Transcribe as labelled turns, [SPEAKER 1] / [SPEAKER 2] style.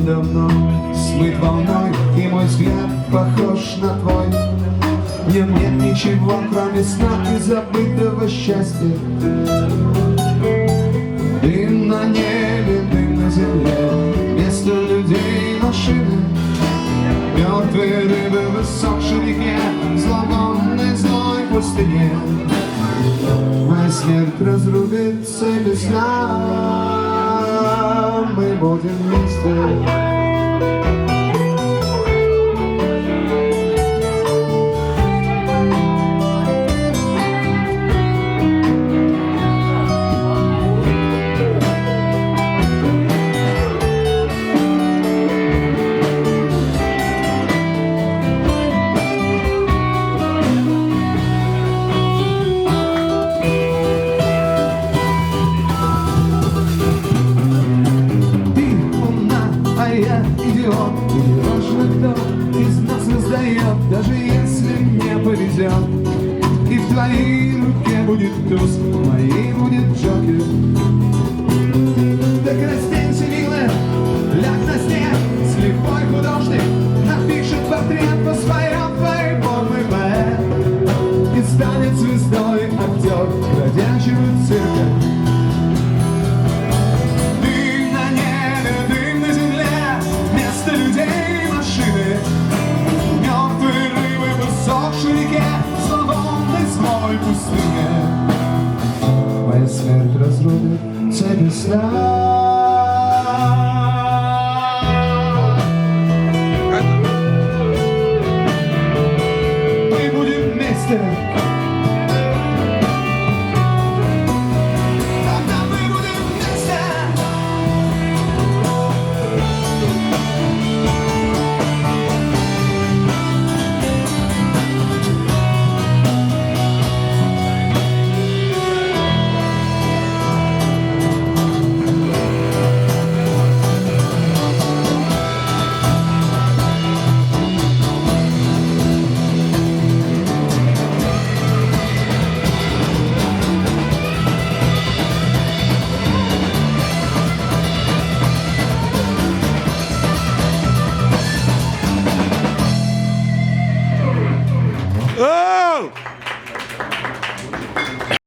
[SPEAKER 1] давно смыт волной, и мой взгляд похож на твой. В нем нет ничего, кроме сна и забытого счастья. Дым на небе, дым на земле, вместо людей машины, мертвые рыбы в высохшей реке, зловонной злой пустыне. Моя смерть разрубится без сна, мы будем вместе. Идиот, и не важно, кто из нас раздает, даже если мне повезет. И в твоей руке будет туз, в моей будет джокер. Так разденься, милая, ляг на снег, слепой художник напишет портрет по своем твоей поэт и станет звездой актер бродячего цирка. Моя смерть разрубит тебя без сна.